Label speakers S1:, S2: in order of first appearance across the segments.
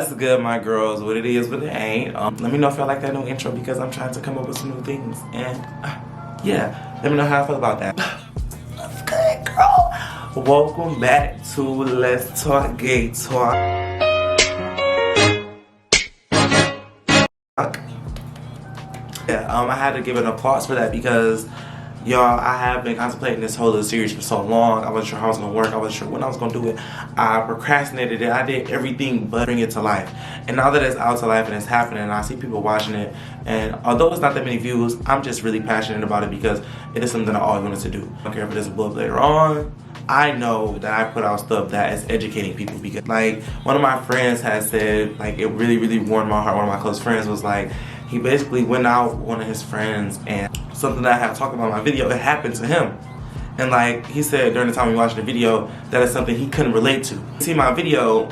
S1: What's good, my girls? What it is, what it ain't. Let me know if y'all like that new intro because I'm trying to come up with some new things. And yeah, let me know how I feel about that. What's good, girl? Welcome back to Let's Talk Gay Talk. Yeah, I had to give an applause for that because y'all, I have been contemplating this whole little series for so long. I wasn't sure how it was gonna work. I wasn't sure when I was gonna do it. I procrastinated it. I did everything but bring it to life. And now that it's out to life and it's happening, and I see people watching it, and although it's not that many views, I'm just really passionate about it because it is something I always wanted to do. I don't care if it is a blow up later on. I know that I put out stuff that is educating people because, like, one of my friends has said, like, it really, really warmed my heart. One of my close friends was like, he basically went out with one of his friends and something that I have talked about in my video, it happened to him. And like he said during the time we watched the video, that is something he couldn't relate to. See my video,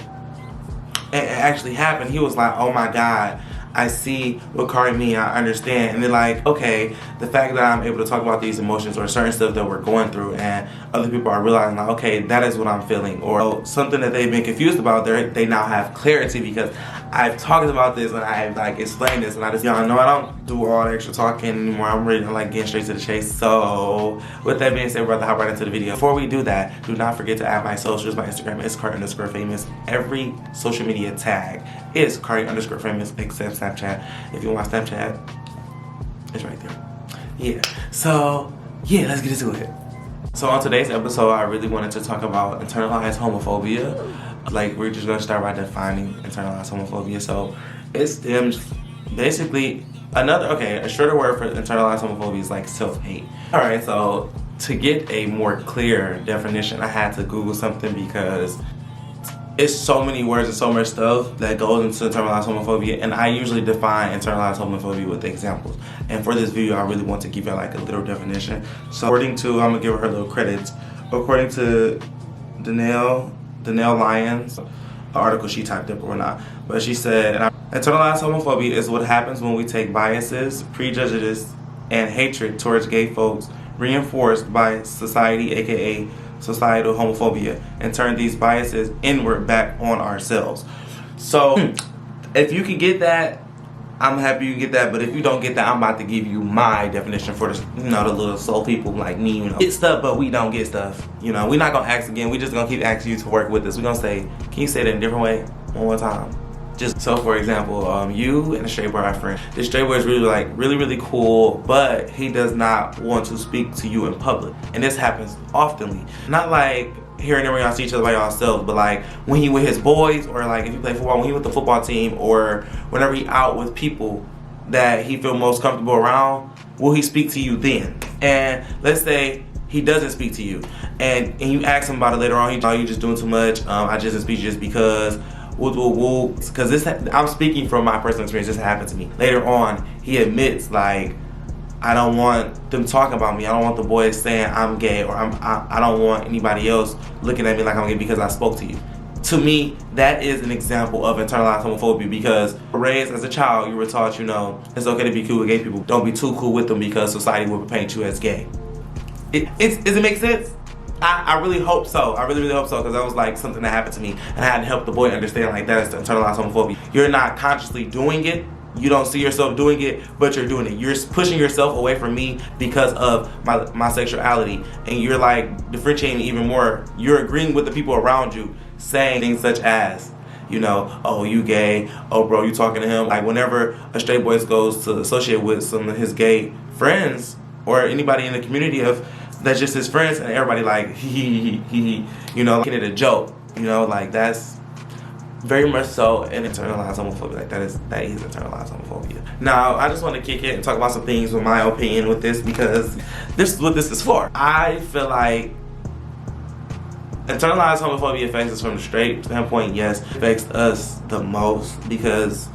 S1: and it actually happened. He was like, oh my God, I see what Khari mean, I understand. And then like, okay, the fact that I'm able to talk about these emotions or certain stuff that we're going through and other people are realizing like, okay, that is what I'm feeling. Or something that they've been confused about, they now have clarity because I've talked about this and I've like explained this, and I just, y'all know I don't do all the extra talking anymore. I'm ready to like get straight to the chase. So with that being said, we're about to hop right into the video. Before we do that, do not forget to add my socials. My Instagram is Khari_famous. Every social media tag is Khari_famous except Snapchat. If you want my Snapchat, it's right there. Yeah. So yeah, let's get into it. So on today's episode, I really wanted to talk about internalized homophobia. Like, we're just gonna start by defining internalized homophobia. So it stems basically a shorter word for internalized homophobia is like self-hate. Alright, so to get a more clear definition, I had to Google something because it's so many words and so much stuff that goes into internalized homophobia, and I usually define internalized homophobia with examples. And for this video, I really want to give you like a little definition. So according to, I'm gonna give her little credits. According to Danielle Lyons, the article she typed up or not, but she said, internalized homophobia is what happens when we take biases, prejudices, and hatred towards gay folks reinforced by society, aka societal homophobia, and turn these biases inward back on ourselves. So if you can get that, I'm happy you get that, but if you don't get that, I'm about to give you my definition for the, the little soul people like me, get stuff, but we don't get stuff. We're not gonna ask again, we just gonna keep asking you to work with us. We're gonna say, can you say that in a different way? One more time. Just so for example, you and a straight boy are friends. This straight boy is really cool, but he does not want to speak to you in public. And this happens oftenly. Not like here and there when y'all see each other by yourselves, but like when he with his boys, or like if you play football, when he with the football team, or whenever he out with people that he feel most comfortable around, will he speak to you then? And let's say he doesn't speak to you, and you ask him about it later on, you just doing too much, I just didn't speak to you just because, because this, I'm speaking from my personal experience, this happened to me. Later on, he admits like, I don't want them talking about me. I don't want the boys saying I'm gay, or I don't want anybody else looking at me like I'm gay because I spoke to you. To me, that is an example of internalized homophobia because raised as a child, you were taught, it's okay to be cool with gay people. Don't be too cool with them because society will paint you as gay. Does it make sense? I really hope so. I really hope so, because that was like something that happened to me, and I had to help the boy understand like that is the internalized homophobia. You're not consciously doing it. You don't see yourself doing it, but you're doing it. You're pushing yourself away from me because of my sexuality, and you're like differentiating even more. You're agreeing with the people around you, saying things such as, oh, you gay, oh bro, you talking to him. Like whenever a straight boy goes to associate with some of his gay friends or anybody in the community that's just his friends, and everybody like he making it a joke, like that's very much so an internalized homophobia. Like that is internalized homophobia. Now I just want to kick it and talk about some things with my opinion with this, because this is what this is for. I feel like internalized homophobia affects us from the straight standpoint. Yes, it affects us the most because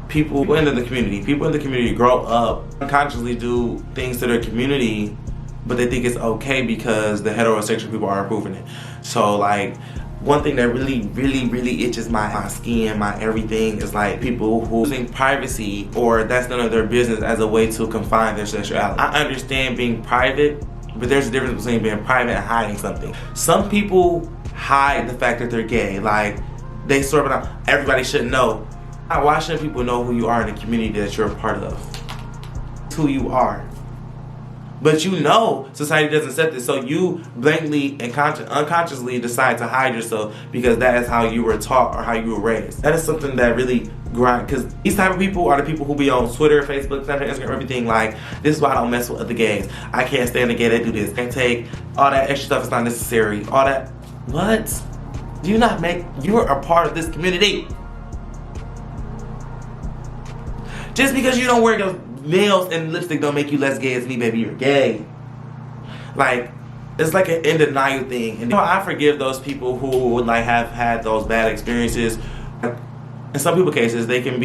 S1: people in the community grow up, unconsciously do things to their community, but they think it's okay because the heterosexual people are approving it. So like, one thing that really itches my skin, my everything, is like people who using privacy, or that's none of their business, as a way to confine their sexuality. I understand being private, but there's a difference between being private and hiding something. Some people hide the fact that they're gay. Like, they sort of out. Everybody should know. Why shouldn't people know who you are in the community that you're a part of? It's who you are. But you know society doesn't accept it, so you blatantly and unconsciously decide to hide yourself because that is how you were taught or how you were raised. That is something that really grind, because these type of people are the people who be on Twitter, Facebook, Snapchat, Instagram, everything like, this is why I don't mess with other gays. I can't stand a gay that do this. Can't take all that extra stuff, it's not necessary. All that, what? Do you not make, you are a part of this community. Just because you don't wear those nails and lipstick don't make you less gay as me, baby, you're gay. Like, it's like an in denial thing. And I forgive those people who like have had those bad experiences. In some people's cases, they can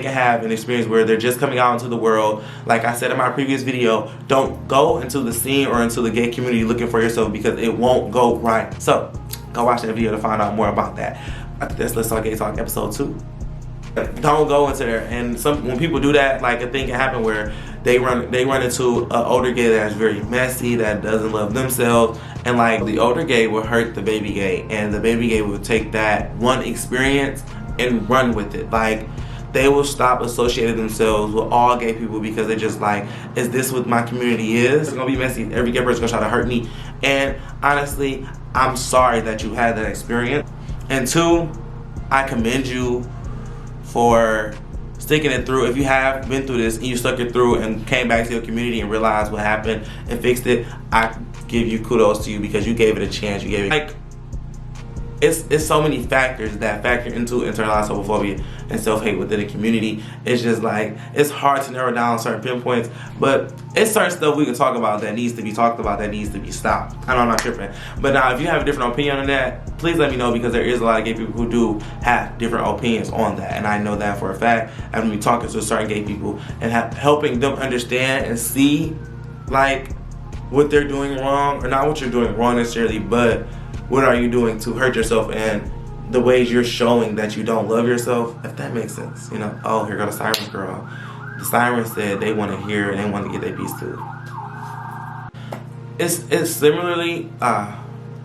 S1: have an experience where they're just coming out into the world. Like I said in my previous video, don't go into the scene or into the gay community looking for yourself because it won't go right. So, go watch that video to find out more about that. Let's Talk Gay Talk episode 2. Don't go into there. And when people do that, like a thing can happen where they run into an older gay that's very messy, that doesn't love themselves, and like the older gay will hurt the baby gay, and the baby gay will take that one experience and run with it. Like, they will stop associating themselves with all gay people because they're just like, is this what my community is? It's gonna be messy. Every gay person's gonna try to hurt me. And honestly, I'm sorry that you had that experience. And 2, I commend you for sticking it through. If you have been through this and you stuck it through and came back to your community and realized what happened and fixed it, I give you kudos to you because you gave it a chance. You gave it, like, it's so many factors that factor into internalized homophobia and self-hate within the community. It's just like, it's hard to narrow down certain pinpoints, but it's certain stuff we can talk about that needs to be talked about, that needs to be stopped. I know I'm not tripping. But now, if you have a different opinion on that, please let me know, because there is a lot of gay people who do have different opinions on that. And I know that for a fact. I've been talking to certain gay people and helping them understand and see, like, what they're doing wrong, or not what you're doing wrong necessarily, but what are you doing to hurt yourself, and the ways you're showing that you don't love yourself, if that makes sense. You know, oh, here go the sirens girl. The sirens said they want to hear and they want to get their piece too. It's similarly, I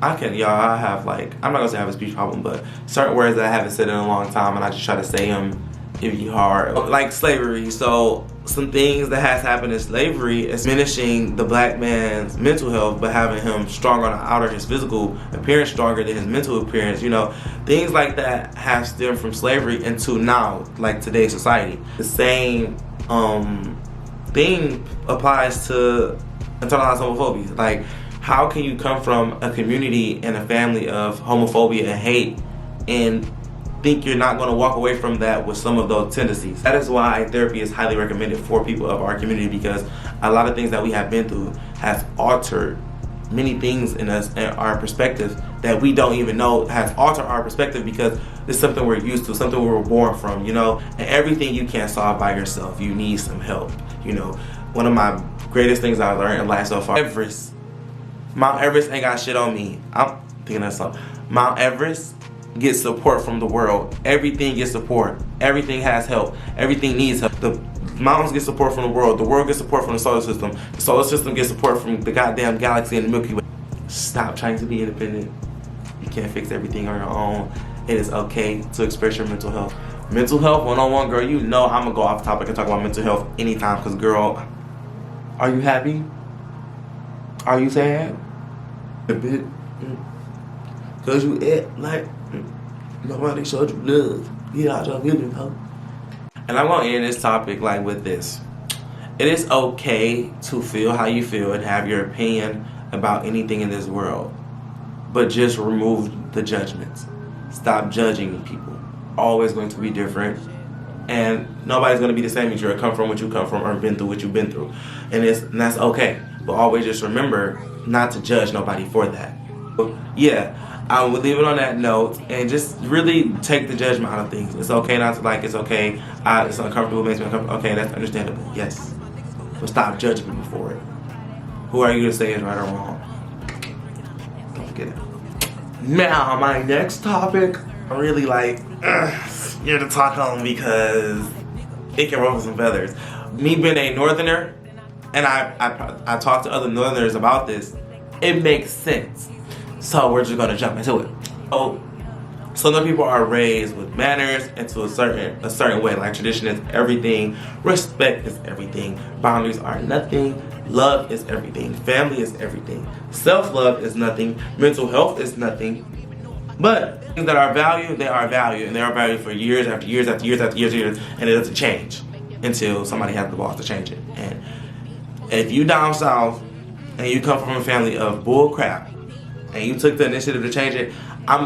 S1: have like, I'm not gonna say I have a speech problem, but certain words that I haven't said in a long time and I just try to say them, it'd be hard. Like slavery. So some things that has happened in slavery is diminishing the black man's mental health, but having him stronger on the outer, his physical appearance stronger than his mental appearance. You know, things like that have stemmed from slavery into now, like today's society. The same thing applies to internalized homophobia. Like, how can you come from a community and a family of homophobia and hate and think you're not going to walk away from that with some of those tendencies? That is why therapy is highly recommended for people of our community, because a lot of things that we have been through has altered many things in us and our perspective that we don't even know has altered our perspective, because it's something we're used to, something we were born from, you know. And everything you can't solve by yourself. You need some help, you know. One of my greatest things I've learned in life so far, Mount Everest ain't got shit on me. I'm thinking of something. Mount Everest gets support from the world. Everything gets support. Everything has help. Everything needs help. The mountains get support from the world. The world gets support from the solar system. The solar system gets support from the goddamn galaxy and the Milky Way. Stop trying to be independent. You can't fix everything on your own. It is okay to express your mental health. Mental health 101, girl. You know I'm gonna go off topic and talk about mental health anytime, because girl, are you happy? Are you sad? A bit. Cause you act like nobody showed you love. You out your giving hope. And I'm gonna end this topic like with this. It is okay to feel how you feel and have your opinion about anything in this world, but just remove the judgments. Stop judging people. Always going to be different, and nobody's gonna be the same as you, or come from what you come from, or been through what you've been through, and that's okay. But always just remember not to judge nobody for that. Yeah, I would leave it on that note, and just really take the judgment out of things. It's okay not to like, it's okay, it's uncomfortable, makes me uncomfortable. Okay, that's understandable, yes. But stop judging people for it. Who are you to say is right or wrong? Don't forget it. Now, my next topic, I'm really like, here to talk on, because it can ruffle some feathers. Me being a northerner, and I talked to other northerners about this, it makes sense. So we're just gonna jump into it. So Southern people are raised with manners and to a certain way. Like tradition is everything, respect is everything, boundaries are nothing, love is everything, family is everything, self-love is nothing, mental health is nothing. But things that are valued, they are valued, and they are valued for years after years after years after years, and it doesn't change until somebody has the balls to change it. And if you down south and you come from a family of bull crap and you took the initiative to change it, I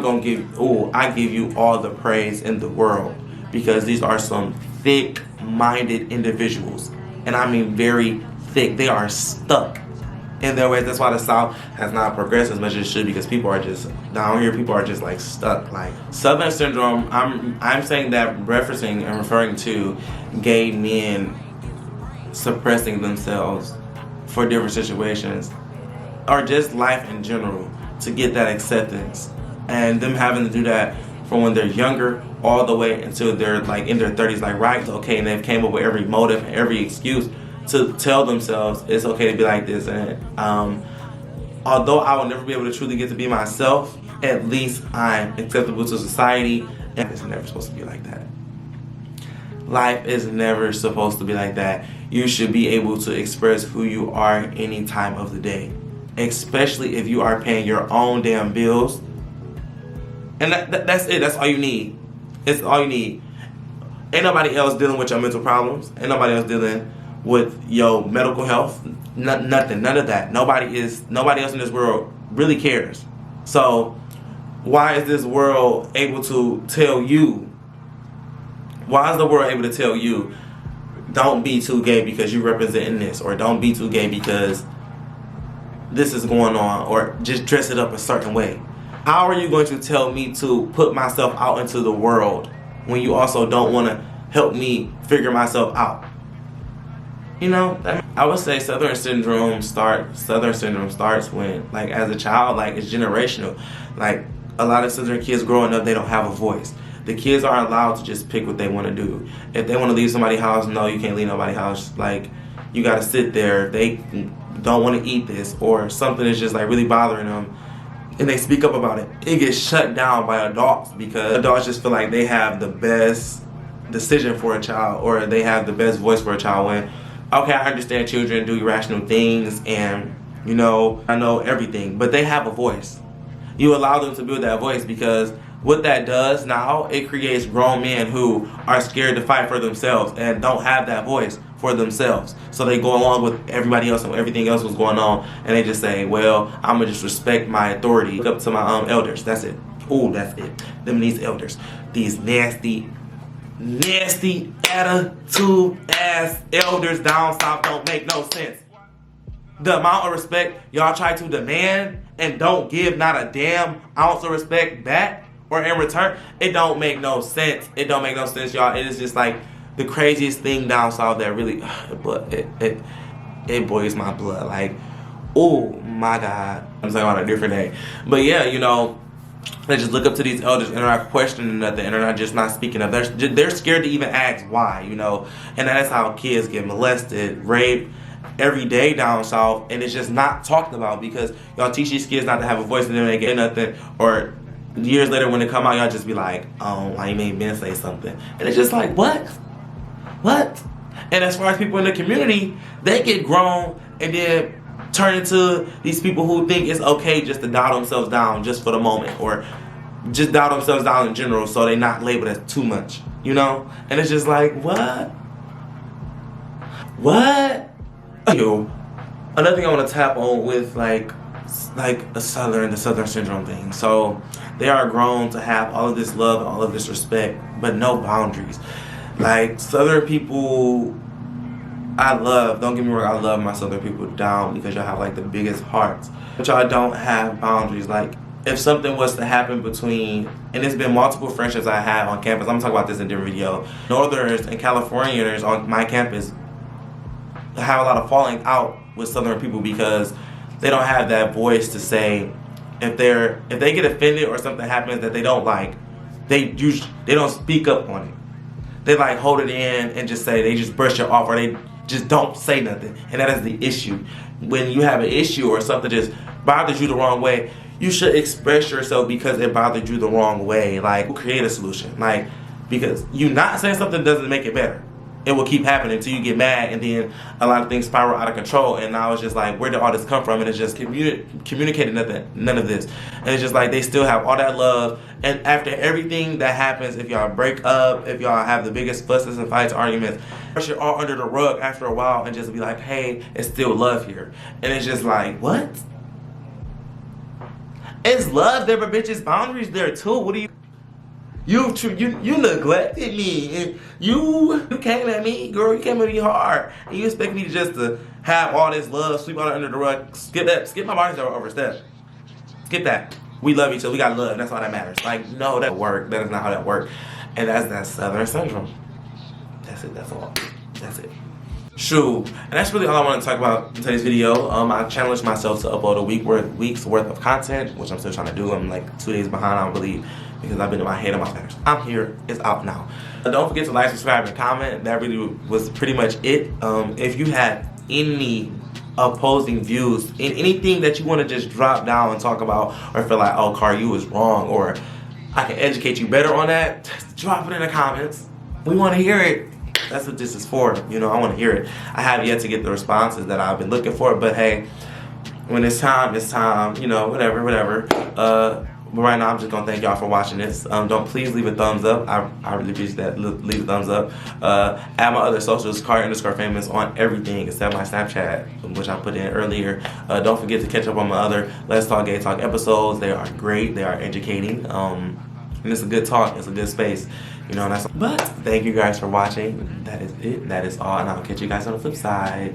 S1: give you all the praise in the world, because these are some thick-minded individuals, and I mean very thick. They are stuck in their ways. That's why the South has not progressed as much as it should, because people are just down here. People are just like stuck. Like Southern syndrome, I'm saying that referencing and referring to gay men suppressing themselves for different situations, or just life in general, to get that acceptance, and them having to do that from when they're younger all the way until they're like in their 30s, like right, okay, and they've came up with every motive and every excuse to tell themselves it's okay to be like this. And although I will never be able to truly get to be myself, at least I'm acceptable to society, and it's never supposed to be like that. Life is never supposed to be like that. You should be able to express who you are any time of the day, especially if you are paying your own damn bills. And that's it. That's all you need. It's all you need. Ain't nobody else dealing with your mental problems. Ain't nobody else dealing with your medical health. Nothing. None of that. Nobody else in this world really cares. So why is this world able to tell you? Why is the world able to tell you, don't be too gay because you representing this, or don't be too gay because this is going on, or just dress it up a certain way? How are you going to tell me to put myself out into the world when you also don't want to help me figure myself out? You know, I would say Southern syndrome starts when, like, as a child, like, it's generational. Like, a lot of Southern kids growing up, they don't have a voice. The kids are allowed to just pick what they want to do. If they want to leave somebody's house, no, you can't leave nobody's house. Like, you got to sit there. If they don't want to eat this, or something is just like really bothering them, and they speak up about it, it gets shut down by adults, because adults just feel like they have the best decision for a child, or they have the best voice for a child. When, okay, I understand children do irrational things, and, you know, I know everything, but they have a voice. You allow them to build that voice, because what that does now, it creates grown men who are scared to fight for themselves and don't have that voice for themselves. So they go along with everybody else and everything else was going on, and they just say, well, I'm gonna just respect my authority, look up to my elders. That's it. Ooh, that's it. These elders, these nasty attitude ass elders down south don't make no sense. The amount of respect y'all try to demand and don't give not a damn ounce of respect back or in return, it don't make no sense. It don't make no sense, y'all. It is just like the craziest thing down south that really, but it boils my blood. Like, oh my God. I'm talking about a different day. But yeah, you know, they just look up to these elders and they're not questioning nothing, and they're not just not speaking up. They're scared to even ask why, you know. And that's how kids get molested, raped every day down south, and it's just not talked about, because y'all teach these kids not to have a voice, and then they get nothing, or years later when they come out, y'all just be like, oh, why you made Ben say something? And it's just like, what? And as far as people in the community, they get grown and then turn into these people who think it's okay just to dial themselves down just for the moment, or just dial themselves down in general so they're not labeled as too much, you know? And it's just like, what? Another thing I want to tap on with like the Southern syndrome thing. So they are grown to have all of this love and all of this respect, but no boundaries. Like Southern people, I love, don't get me wrong, I love my Southern people down, because y'all have like the biggest hearts, but y'all don't have boundaries. Like if something was to happen between, and there's been multiple friendships I had on campus, I'm gonna talk about this in a different video. Northerners and Californians on my campus have a lot of falling out with Southern people, because they don't have that voice to say, if they get offended or something happens that they don't like, they don't speak up on it. They like hold it in and just say, they just brush it off, or they just don't say nothing. And that is the issue. When you have an issue or something just bothers you the wrong way, you should express yourself because it bothered you the wrong way. Like, create a solution. Like, because you not saying something doesn't make it better. It will keep happening until you get mad, and then a lot of things spiral out of control. And now it's just like, where did all this come from? And it's just communicating none of this. And it's just like they still have all that love. And after everything that happens, if y'all break up, if y'all have the biggest fusses and fights, arguments, push it all under the rug after a while and just be like, hey, it's still love here. And it's just like, what? It's love there, but bitch, it's boundaries there too. What do you? You neglected me, and you came at me, girl. You came at me hard, and you expect me just to have all this love, sweep all it under the rug. Skip that. Skip my body overstep. Skip that. We love each other. We got love. That's all that matters. Like, no, that work. That is not how that works. And that's Southern syndrome. That's it. That's all. That's it. Shoot. And that's really all I want to talk about in today's video. I challenged myself to upload a week's worth of content, which I'm still trying to do. I'm like 2 days behind, I don't believe, because I've been in my head and my feathers. I'm here. It's out now. Don't forget to like, subscribe, and comment. That really was pretty much it. If you have any opposing views, in anything that you want to just drop down and talk about, or feel like, oh, Khari, you was wrong, or I can educate you better on that, just drop it in the comments. We want to hear it. That's what this is for. You know, I want to hear it. I have yet to get the responses that I've been looking for, but hey, when it's time, it's time. You know, whatever. But right now, I'm just gonna thank y'all for watching this. Don't please leave a thumbs up. I really appreciate that. Leave a thumbs up. Add my other socials, Khari_famous on everything except my Snapchat, which I put in earlier. Don't forget to catch up on my other Let's Talk Gay Talk episodes. They are great. They are educating. And it's a good talk. It's a good space. You know, but thank you guys for watching. That is it. That is all. And I'll catch you guys on the flip side.